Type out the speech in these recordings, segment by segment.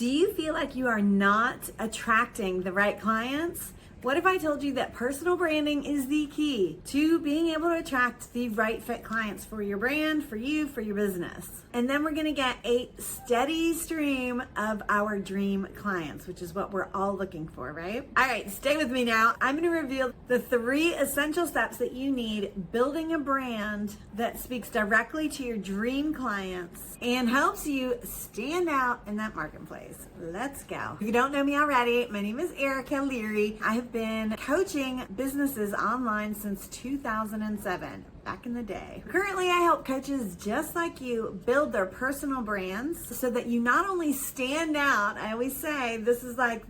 Do you feel like you are not attracting the right clients? What if I told you that personal branding is the key to being able to attract the right fit clients for your brand, for you, for your business? And then we're gonna get a steady stream of our dream clients, which is what we're all looking for, right? All right, stay with me now. I'm gonna reveal the 3 essential steps that you need building a brand that speaks directly to your dream clients and helps you stand out in that marketplace. Let's go. If you don't know me already, my name is Erica Leary. I have been coaching businesses online since 2007, back in the day. Currently, I help coaches just like you build their personal brands so that you not only stand out, I always say this is like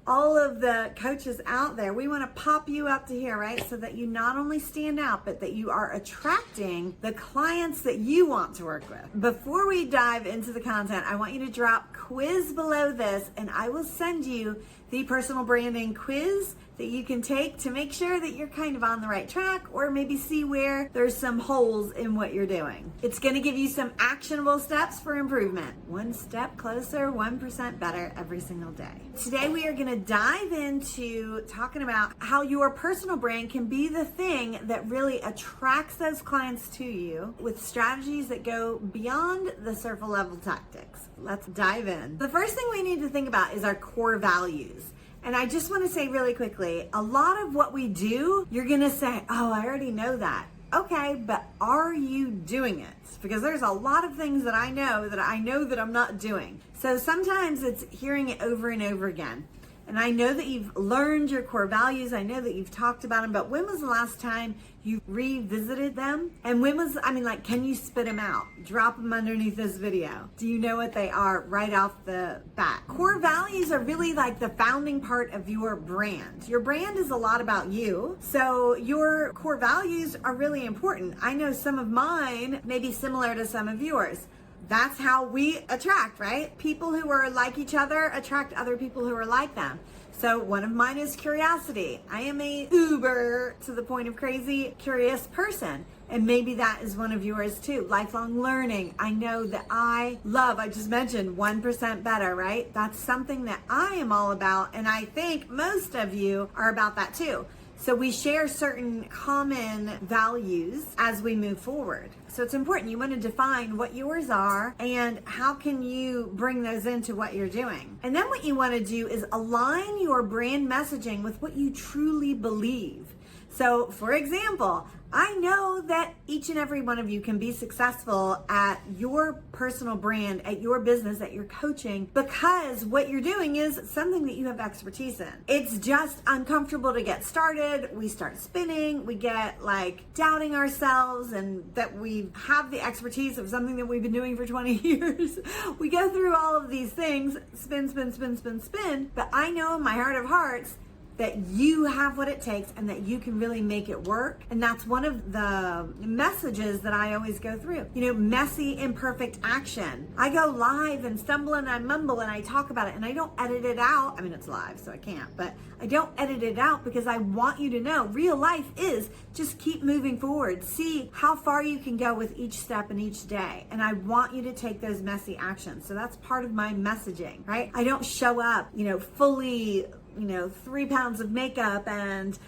all of the coaches out there, we want to pop you up to here, right? So that you not only stand out, but that you are attracting the clients that you want to work with. Before we dive into the content, I want you to drop quiz below this and I will send you the personal branding quiz that you can take to make sure that you're kind of on the right track or maybe see where there's some holes in what you're doing. It's going to give you some actionable steps for improvement. One step closer, 1% better every single day. Today we are going to dive into talking about how your personal brand can be the thing that really attracts those clients to you with strategies that go beyond the surface level tactics. Let's dive in. The first thing we need to think about is our core values. And I just want to say really quickly, a lot of what we do, you're going to say, oh, I already know that. Okay, but are you doing it? Because there's a lot of things that I know that I'm not doing. So sometimes it's hearing it over and over again. And I know that you've learned your core values. I know that you've talked about them, but when was the last time you revisited them? And can you spit them out? Drop them underneath this video. Do you know what they are right off the bat? Core values are really like the founding part of your brand. Your brand is a lot about you. So your core values are really important. I know some of mine may be similar to some of yours. That's how we attract, right? People who are like each other attract other people who are like them. So one of mine is curiosity. I am a uber to the point of crazy curious person. And maybe that is one of yours too. Lifelong learning. I know that I just mentioned 1% better, right? That's something that I am all about. And I think most of you are about that too. So we share certain common values as we move forward. So it's important. You want to define what yours are and how can you bring those into what you're doing. And then what you want to do is align your brand messaging with what you truly believe. So for example, I know that each and every one of you can be successful at your personal brand, at your business, at your coaching, because what you're doing is something that you have expertise in. It's just uncomfortable to get started. We start spinning. We get doubting ourselves and that we have the expertise of something that we've been doing for 20 years. We go through all of these things, spin. But I know in my heart of hearts that you have what it takes and that you can really make it work. And that's one of the messages that I always go through. Messy, imperfect action. I go live and stumble and I mumble and I talk about it and I don't edit it out. I mean, it's live, so I can't, but I don't edit it out because I want you to know real life is just keep moving forward. See how far you can go with each step and each day. And I want you to take those messy actions. So that's part of my messaging, right? I don't show up, fully 3 pounds of makeup and,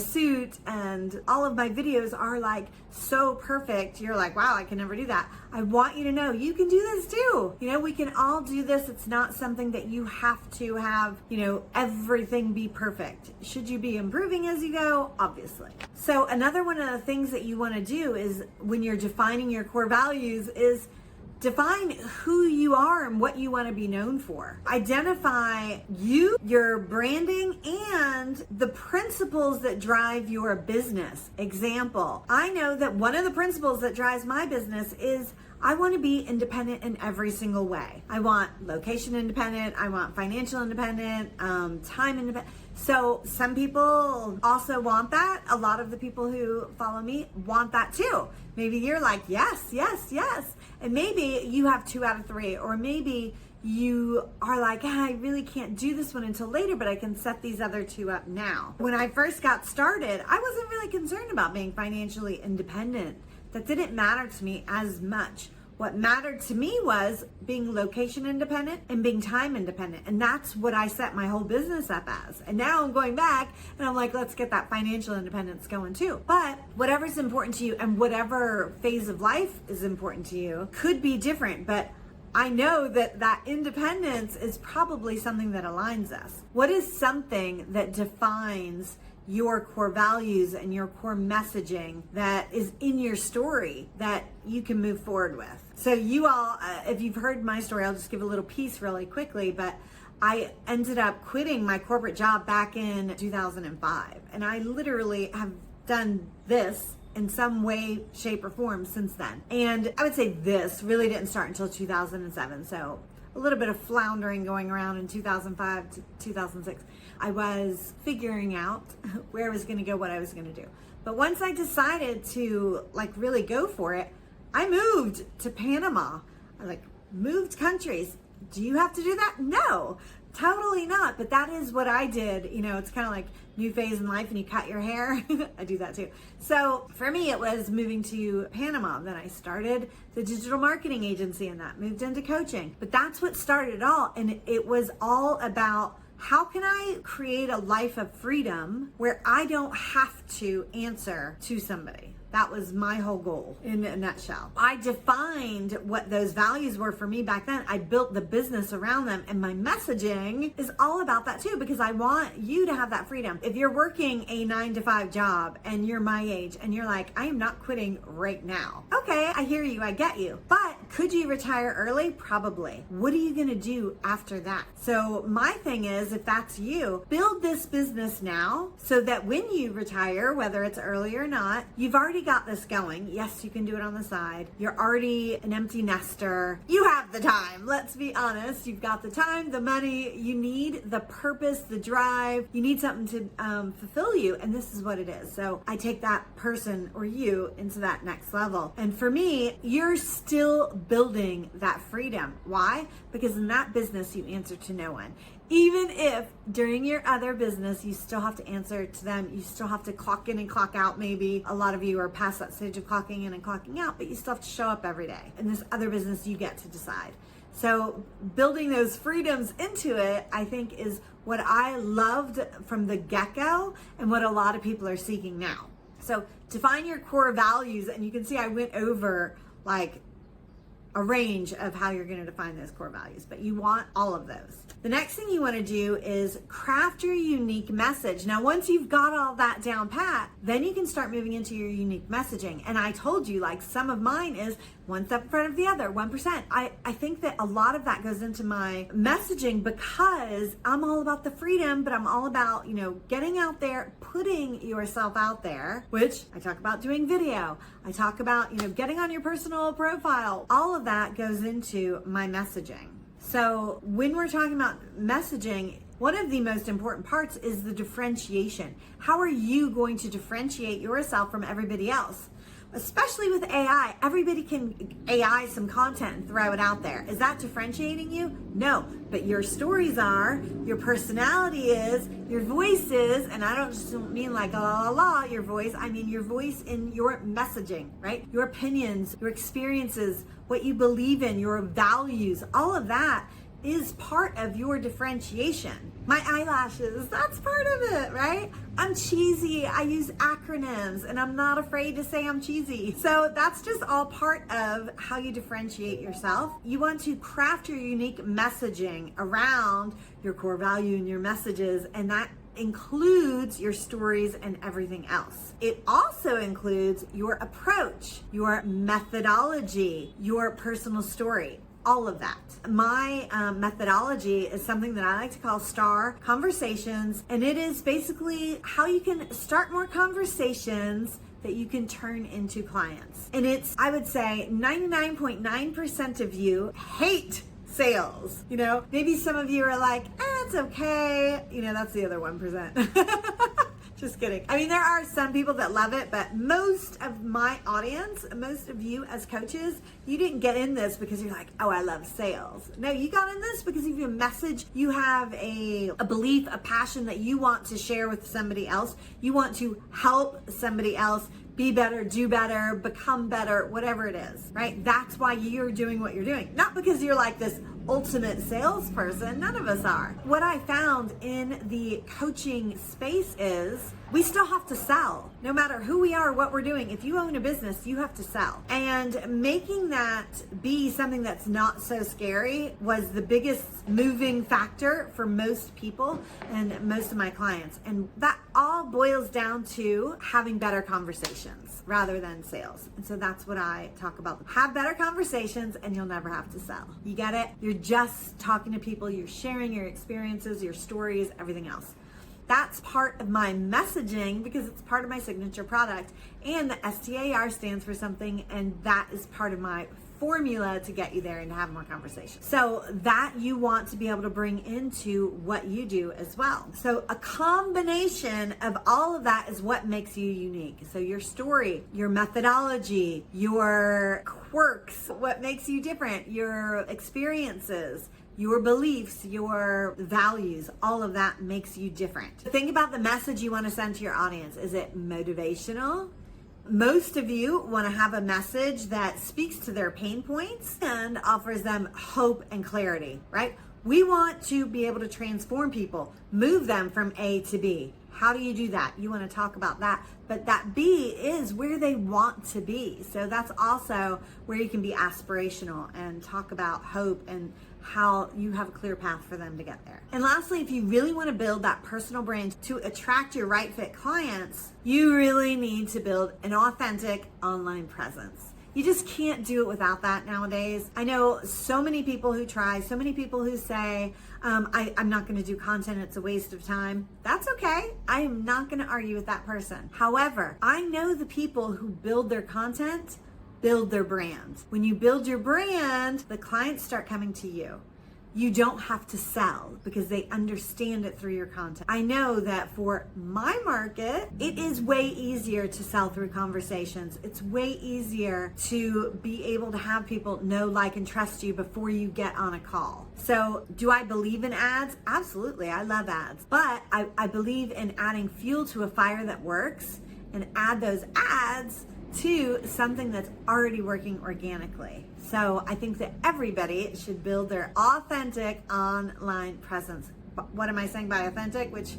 suit, and all of my videos are so perfect. You're like, wow, I can never do that. I want you to know you can do this too. We can all do this. It's not something that you have to have, everything be perfect. Should you be improving as you go? Obviously. So another one of the things that you want to do is when you're defining your core values is define who you are and what you want to be known for. Identify you, your branding, and the principles that drive your business. Example, I know that one of the principles that drives my business is I want to be independent in every single way. I want location independent. I want financial independent, time independent. So some people also want that. A lot of the people who follow me want that too. Maybe you're like, yes. And maybe you have 2 out of 3, or maybe you are like, I really can't do this one until later, but I can set these other 2 up now. When I first got started, I wasn't really concerned about being financially independent. That didn't matter to me as much. What mattered to me was being location independent and being time independent. And that's what I set my whole business up as. And now I'm going back and I'm like, let's get that financial independence going too. But whatever's important to you and whatever phase of life is important to you could be different. But I know that independence is probably something that aligns us. What is something that defines your core values and your core messaging that is in your story that you can move forward with? So you all, if you've heard my story, I'll just give a little piece really quickly, but I ended up quitting my corporate job back in 2005. And I literally have done this in some way, shape, or form since then. And I would say this really didn't start until 2007. So a little bit of floundering going around in 2005 to 2006. I was figuring out where I was going to go, what I was going to do. But once I decided to really go for it, I moved to Panama. I moved countries. Do you have to do that? No, totally not. But that is what I did. It's kind of like new phase in life and you cut your hair. I do that too. So for me, it was moving to Panama. Then I started the digital marketing agency and that moved into coaching. But that's what started it all. And it was all about, how can I create a life of freedom where I don't have to answer to somebody? That was my whole goal in a nutshell. I defined what those values were for me back then. I built the business around them, and my messaging is all about that too, because I want you to have that freedom. If you're working a 9-to-5 job and you're my age and you're like, I am not quitting right now. Okay, I hear you, I get you. But could you retire early? Probably. What are you gonna do after that? So my thing is, if that's you, build this business now so that when you retire, whether it's early or not, you've already got this going. Yes, you can do it on the side. You're already an empty nester. You have the time. Let's be honest. You've got the time, the money. You need the purpose, the drive. You need something to fulfill you. And this is what it is. So I take that person or you into that next level. And for me, you're still building that freedom. Why? Because in that business, you answer to no one. Even if during your other business, you still have to answer to them, you still have to clock in and clock out. Maybe a lot of you are past that stage of clocking in and clocking out, but you still have to show up every day. In this other business, you get to decide. So building those freedoms into it, I think, is what I loved from the get-go and what a lot of people are seeking now. So define your core values, and you can see I went over a range of how you're going to define those core values, but you want all of those. The next thing you want to do is craft your unique message. Now, once you've got all that down pat, then you can start moving into your unique messaging. And I told you, some of mine is one step in front of the other, 1%. I think that a lot of that goes into my messaging because I'm all about the freedom, but I'm all about, getting out there, putting yourself out there, which I talk about doing video. I talk about, getting on your personal profile. All of that goes into my messaging. So when we're talking about messaging, one of the most important parts is the differentiation. How are you going to differentiate yourself from everybody else? Especially with AI, everybody can AI some content and throw it out there. Is that differentiating you? No, but your stories are, your personality is, your voice is, and I don't just mean la la la, your voice, I mean your voice in your messaging, right? Your opinions, your experiences, what you believe in, your values, all of that is part of your differentiation. My eyelashes, that's part of it, right? I'm cheesy, I use acronyms, and I'm not afraid to say I'm cheesy. So that's just all part of how you differentiate yourself. You want to craft your unique messaging around your core value and your messages, and that includes your stories and everything else. It also includes your approach, your methodology, your personal story. All of that. My methodology is something that I like to call STAR Conversations, and it is basically how you can start more conversations that you can turn into clients. And it's, I would say, 99.9% of you hate sales. Maybe some of you are like, it's okay. That's the other 1%. Just kidding. I mean, there are some people that love it, but most of my audience, most of you as coaches, you didn't get in this because you're like, oh, I love sales. No, you got in this because of your message. You have a belief, a passion that you want to share with somebody else. You want to help somebody else be better, do better, become better, whatever it is, right? That's why you're doing what you're doing. Not because you're like this ultimate salesperson. None of us are. What I found in the coaching space is we still have to sell. No matter who we are, what we're doing, if you own a business, you have to sell. And making that be something that's not so scary was the biggest moving factor for most people and most of my clients. And that all boils down to having better conversations rather than sales. And so that's what I talk about. Have better conversations and you'll never have to sell. You get it? You're just talking to people, you're sharing your experiences, your stories, everything else. That's part of my messaging because it's part of my signature product, and the STAR stands for something, and that is part of my formula to get you there and to have more conversation. So that you want to be able to bring into what you do as well. So a combination of all of that is what makes you unique. So your story, your methodology, your quirks, what makes you different, your experiences, your beliefs, your values, all of that makes you different. Think about the message you want to send to your audience. Is it motivational? Most of you want to have a message that speaks to their pain points and offers them hope and clarity, right? We want to be able to transform people, move them from A to B. How do you do that? You want to talk about that. But that B is where they want to be. So that's also where you can be aspirational and talk about hope and how you have a clear path for them to get there. And lastly, if you really want to build that personal brand to attract your right fit clients, you really need to build an authentic online presence. You just can't do it without that nowadays. I know so many people who try, so many people who say, I'm not going to do content, it's a waste of time. That's okay. I am not going to argue with that person. However, I know the people who build their content, build their brand. When you build your brand, the clients start coming to you. You don't have to sell because they understand it through your content. I know that for my market, it is way easier to sell through conversations. It's way easier to be able to have people know, like, and trust you before you get on a call. So do I believe in ads? Absolutely, I love ads. But I believe in adding fuel to a fire that works and add those ads to something that's already working organically. So I think that everybody should build their authentic online presence. What am I saying by authentic? Which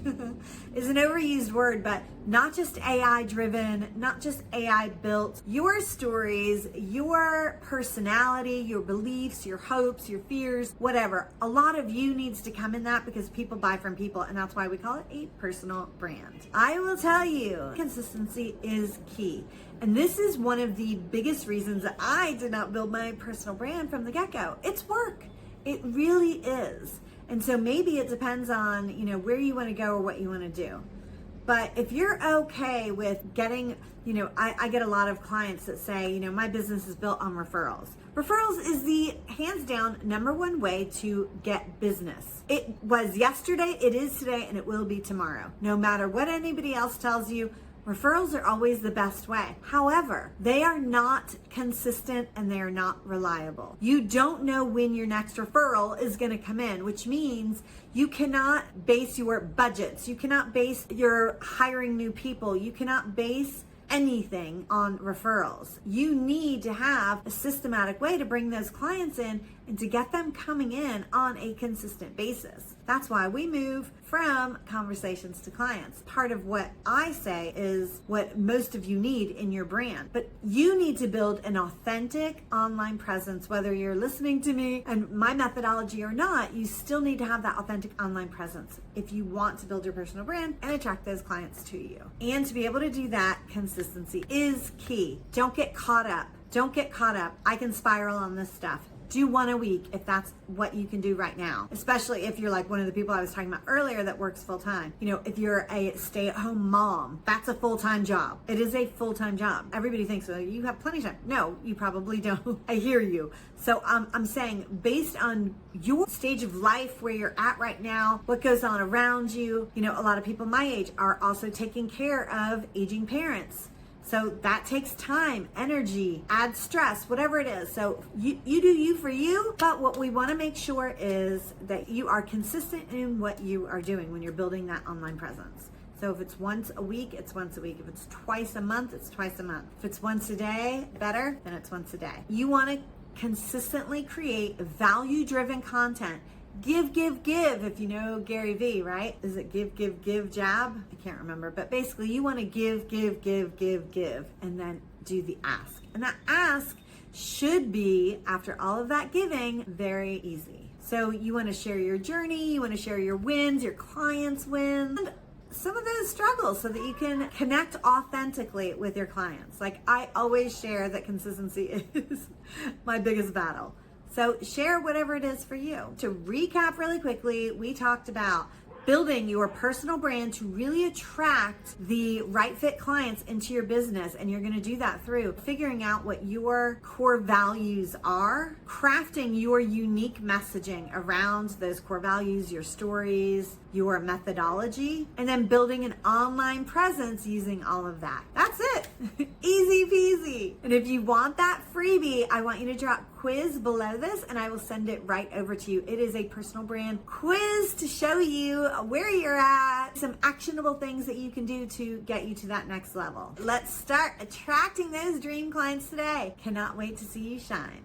is an overused word, but not just AI driven, not just AI built. Your stories, your personality, your beliefs, your hopes, your fears, whatever. A lot of you needs to come in that because people buy from people, and that's why we call it a personal brand. I will tell you, consistency is key. And this is one of the biggest reasons that I did not build my personal brand from the get-go. It's work. It really is. And so maybe it depends on, where you want to go or what you want to do. But if you're okay with getting, I get a lot of clients that say, my business is built on referrals. Referrals is the hands down number one way to get business. It was yesterday, it is today, and it will be tomorrow. No matter what anybody else tells you, referrals are always the best way. However, they are not consistent and they are not reliable. You don't know when your next referral is going to come in, which means you cannot base your budgets. You cannot base your hiring new people. You cannot base anything on referrals. You need to have a systematic way to bring those clients in and to get them coming in on a consistent basis. That's why we move from conversations to clients. Part of what I say is what most of you need in your brand. But you need to build an authentic online presence, whether you're listening to me and my methodology or not, you still need to have that authentic online presence if you want to build your personal brand and attract those clients to you. And to be able to do that, consistency is key. Don't get caught up. Don't get caught up. I can spiral on this stuff. Do one a week if that's what you can do right now, especially if you're like one of the people I was talking about earlier that works full time. If you're a stay-at-home mom, that's a full-time job. It is a full-time job. Everybody thinks, well, you have plenty of time. No, you probably don't. I hear you. So I'm saying based on your stage of life where you're at right now, what goes on around you, a lot of people my age are also taking care of aging parents. So that takes time, energy, adds stress, whatever it is. So you do you for you, but what we want to make sure is that you are consistent in what you are doing when you're building that online presence. So if it's once a week, it's once a week. If it's twice a month, it's twice a month. If it's once a day, better, then it's once a day. You want to consistently create value-driven content. Give, if you know Gary V, right? Is it give, jab? I can't remember, but basically you want to give, and then do the ask. And that ask should be, after all of that giving, very easy. So you want to share your journey, you want to share your wins, your clients' wins, and some of those struggles so that you can connect authentically with your clients. Like I always share that consistency is my biggest battle. So share whatever it is for you. To recap really quickly, we talked about building your personal brand to really attract the right fit clients into your business. And you're going to do that through figuring out what your core values are, crafting your unique messaging around those core values, your stories, your methodology, and then building an online presence using all of that. That's it. Easy peasy. And if you want that freebie, I want you to drop quiz below this and I will send it right over to you. It is a personal brand quiz to show you where you're at, some actionable things that you can do to get you to that next level. Let's start attracting those dream clients today. Cannot wait to see you shine.